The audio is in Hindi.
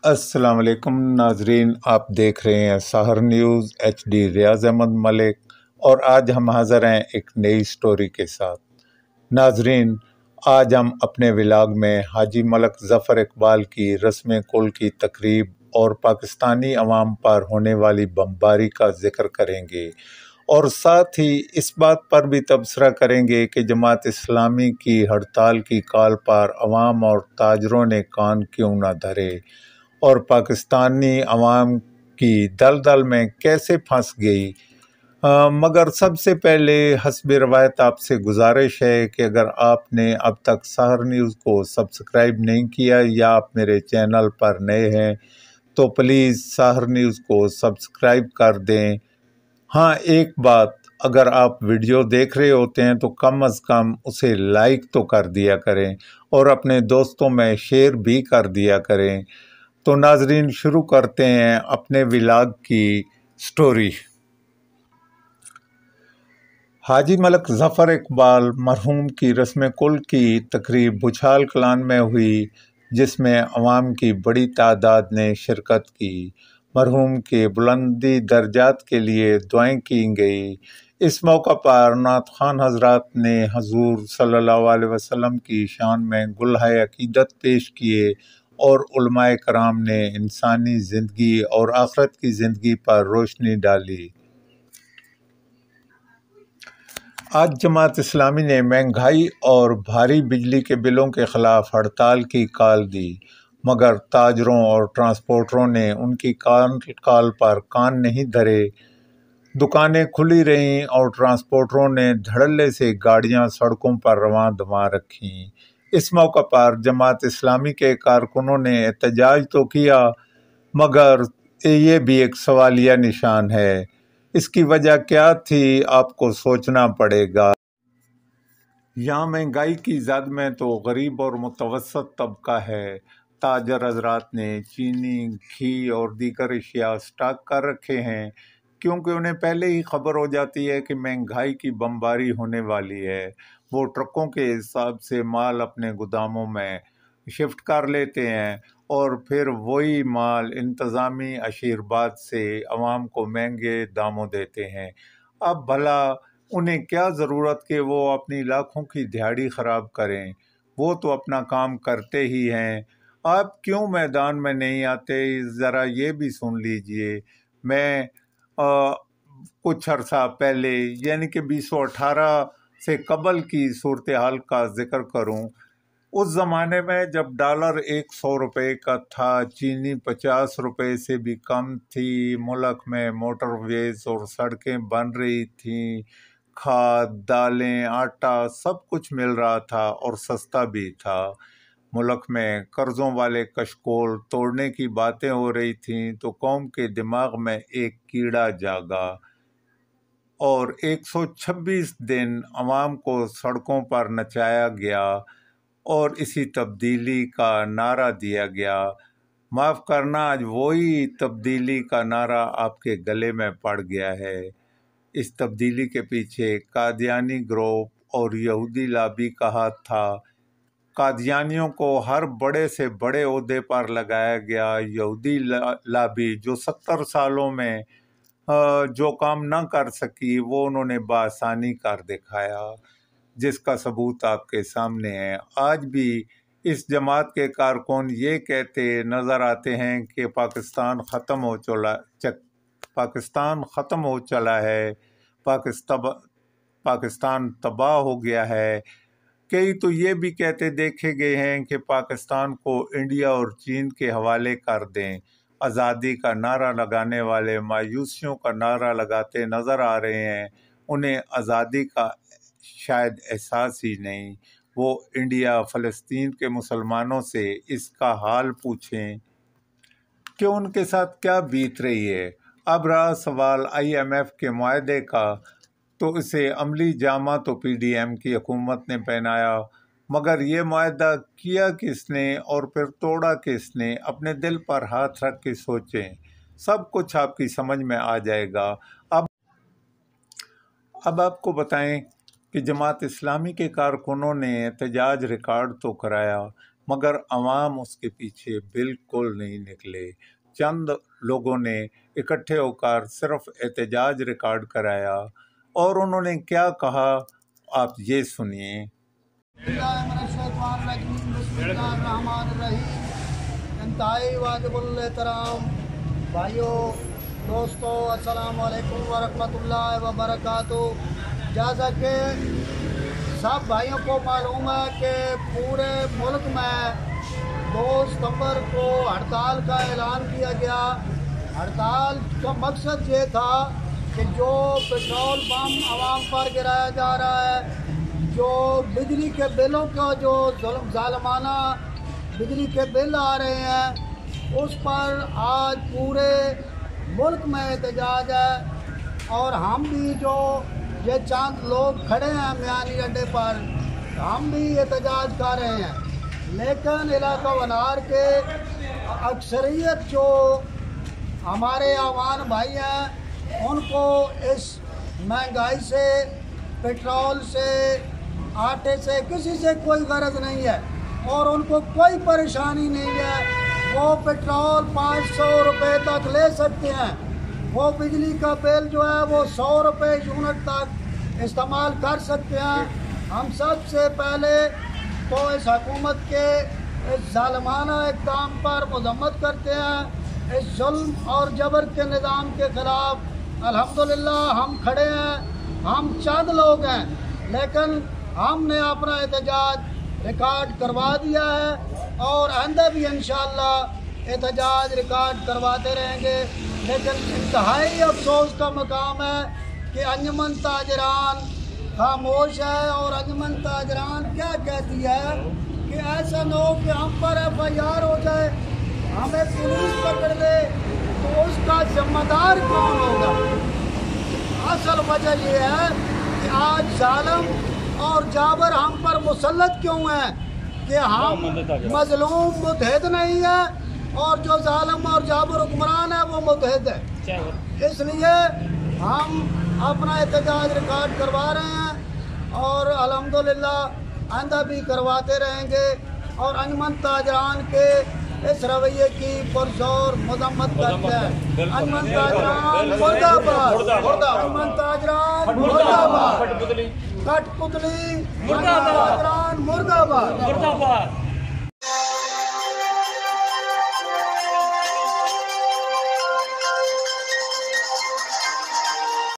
अस्सलाम वालेकुम नाजरीन, आप देख रहे हैं सहर न्यूज़ HD रियाज अहमद मलिक। और आज हम हाज़िर हैं एक नई स्टोरी के साथ। नाजरीन, आज हम अपने व्लॉग में हाजी मलक ज़फ़र इकबाल की रस्म कुल की तकरीब और पाकिस्तानी अवाम पर होने वाली बमबारी का जिक्र करेंगे और साथ ही इस बात पर भी तबसरा करेंगे कि जमात इस्लामी की हड़ताल की कॉल पर अवाम और ताजरों ने कान क्यों न धरे और पाकिस्तानी अवाम की दलदल में कैसे फंस गई। मगर सबसे पहले हस्ब रवायत आपसे गुजारिश है कि अगर आपने अब तक सहर न्यूज़ को सब्सक्राइब नहीं किया या आप मेरे चैनल पर नए हैं तो प्लीज़ सहर न्यूज़ को सब्सक्राइब कर दें। हाँ, एक बात, अगर आप वीडियो देख रहे होते हैं तो कम अज़ कम उसे लाइक तो कर दिया करें और अपने दोस्तों में शेयर भी कर दिया करें। तो नाजरीन, शुरू करते हैं अपने व्लॉग की स्टोरी। हाजी मलक ज़फ़र इकबाल मरहूम की रस्म कुल की तकरीब भुछाल कलान में हुई, जिसमें अवाम की बड़ी तादाद ने शिरकत की। मरहूम के बुलंदी दर्जात के लिए दुआएं की गई। इस मौका पर नात खान हजरात ने हजूर सल्लल्लाहु अलैहि वसल्लम की शान में गुलहाए अकीदत पेश किए और उलमाए कराम ने इंसानी ज़िंदगी और आखिरत की ज़िंदगी पर रोशनी डाली। आज जमात इस्लामी ने महंगाई और भारी बिजली के बिलों के खिलाफ हड़ताल की कॉल दी, मगर ताजरों और ट्रांसपोर्टरों ने उनकी कॉल पर कान नहीं धरे। दुकानें खुली रहीं और ट्रांसपोर्टरों ने धड़ल्ले से गाड़ियां सड़कों पर रवां दवा रखीं। इस मौका पर जमात इस्लामी के कारकुनों ने एहतजाज तो किया, मगर ये भी एक सवालिया निशान है। इसकी वजह क्या थी, आपको सोचना पड़ेगा। यहाँ महंगाई की जद में तो गरीब और मुतवसत तबका है। ताजर हजरात ने चीनी, घी और दीगर अशिया स्टॉक कर रखे हैं, क्योंकि उन्हें पहले ही खबर हो जाती है कि महंगाई की बमबारी होने वाली है। वो ट्रकों के हिसाब से माल अपने गोदामों में शिफ्ट कर लेते हैं और फिर वही माल इंतज़ामी आशीर्वाद से अवाम को महंगे दामों देते हैं। अब भला उन्हें क्या ज़रूरत कि वो अपनी लाखों की दिहाड़ी ख़राब करें, वो तो अपना काम करते ही हैं। आप क्यों मैदान में नहीं आते, ज़रा ये भी सुन लीजिए। मैं कुछ अर्सा पहले यानी कि 2018 से कबल की सूरत हाल का जिक्र करूं। उस ज़माने में जब डॉलर 100 रुपये का था, चीनी 50 रुपये से भी कम थी, मुल्क में मोटरवेज और सड़कें बन रही थीं, खाद, दालें, आटा सब कुछ मिल रहा था और सस्ता भी था। मुल्क में कर्ज़ों वाले कशकोल तोड़ने की बातें हो रही थीं तो कौम के दिमाग में एक कीड़ा जागा और 126 दिन अवाम को सड़कों पर नचाया गया और इसी तब्दीली का नारा दिया गया। माफ़ करना, आज वही तब्दीली का नारा आपके गले में पड़ गया है। इस तब्दीली के पीछे कादियानी ग्रुप और यहूदी लाबी का हाथ था। कादियानियों को हर बड़े से बड़े ओहदे पर लगाया गया। यहूदी लाबी जो 70 सालों में जो काम न कर सकी, वो उन्होंने बआसानी कर दिखाया, जिसका सबूत आपके सामने है। आज भी इस जमात के कारकुन ये कहते नज़र आते हैं कि पाकिस्तान ख़त्म हो चला है, पाकिस्तान तबाह हो गया है। कई तो ये भी कहते देखे गए हैं कि पाकिस्तान को इंडिया और चीन के हवाले कर दें। आज़ादी का नारा लगाने वाले मायूसियों का नारा लगाते नज़र आ रहे हैं। उन्हें आज़ादी का शायद एहसास ही नहीं। वो इंडिया फ़लस्तीन के मुसलमानों से इसका हाल पूछें कि उनके साथ क्या बीत रही है। अब रहा सवाल IMF के मुआहदे का, तो इसे अमली जामा तो PDM की हुकूमत ने पहनाया, मगर ये मुआहदा किया किसने और फिर तोड़ा किसने? अपने दिल पर हाथ रख के सोचें, सब कुछ आपकी समझ में आ जाएगा। अब आपको बताएं कि जमात इस्लामी के कारकुनों ने एहतजाज रिकॉर्ड तो कराया, मगर अवाम उसके पीछे बिल्कुल नहीं निकले। चंद लोगों ने इकट्ठे होकर सिर्फ एहतजाज रिकॉर्ड कराया और उन्होंने क्या कहा आप ये सुनिए। इंतहाई वाजिबुल एहतराम भाइयों दोस्तों, अस्सलाम वालेकुम वरहमतुल्लाहि व बरकातुहू। जैसा कि सब भाइयों को मालूम है कि पूरे मुल्क में 2 सितंबर को हड़ताल का ऐलान किया गया। हड़ताल का मकसद ये था कि जो पेट्रोल पम्प आवाम पर गिराया जा रहा है, जो बिजली के बिलों का जो ज़ालिमाना बिजली के बिल आ रहे हैं, उस पर आज पूरे मुल्क में एहतजाज है। और हम भी जो ये चंद लोग खड़े हैं मियानी अड्डे पर, हम भी एहतजाज कर रहे हैं। लेकिन इलाका वनार के अक्सरियत जो हमारे आवान भाई हैं, उनको इस महंगाई से, पेट्रोल से, आटे से, किसी से कोई गरज नहीं है और उनको कोई परेशानी नहीं है। वो पेट्रोल 500 रुपये तक ले सकते हैं। वो बिजली का बिल जो है वो 100 रुपये यूनिट तक इस्तेमाल कर सकते हैं। हम सबसे पहले तो इस हुकूमत के इस ज़ालिमाना इक़दाम पर मज़म्मत करते हैं। इस जुल्म और जबर के निज़ाम के ख़िलाफ़ अल्हम्दुलिल्लाह हम खड़े हैं। हम चंद लोग हैं, लेकिन हमने अपना एहतजाज रिकॉर्ड करवा दिया है और आइंदा भी इंशाअल्लाह एहतजाज रिकॉर्ड करवाते रहेंगे। लेकिन इंतहाई अफसोस का मकाम है कि अंजुमन ताजरान खामोश है। और अंजुमन ताजरान क्या कहती है कि ऐसा न हो कि हम पर FIR हो जाए, हमें पुलिस पकड़ ले, तो उसका जिम्मेदार कौन होगा। असल वजह यह है कि आज जालिम और जाबर हम पर मुसल्लत क्यों है कि हम मजलूम मुतहद नहीं है और जो जालिम और जाबर हुक्मरान है वो मुतहद है। इसलिए हम अपना एहतजाज रिकॉर्ड करवा रहे हैं और अल्हम्दुलिल्लाह आइंदा भी करवाते रहेंगे। और अंजुमन ताजरान के इस रवैये की पुरजोर मजम्मत करते हैं। अंजुमन ताजरान मुर्दाबाद, अंजुमन ताजरान मुर्दाबाद, कठपुतली मुर्दाबाद, मुर्दाबाद।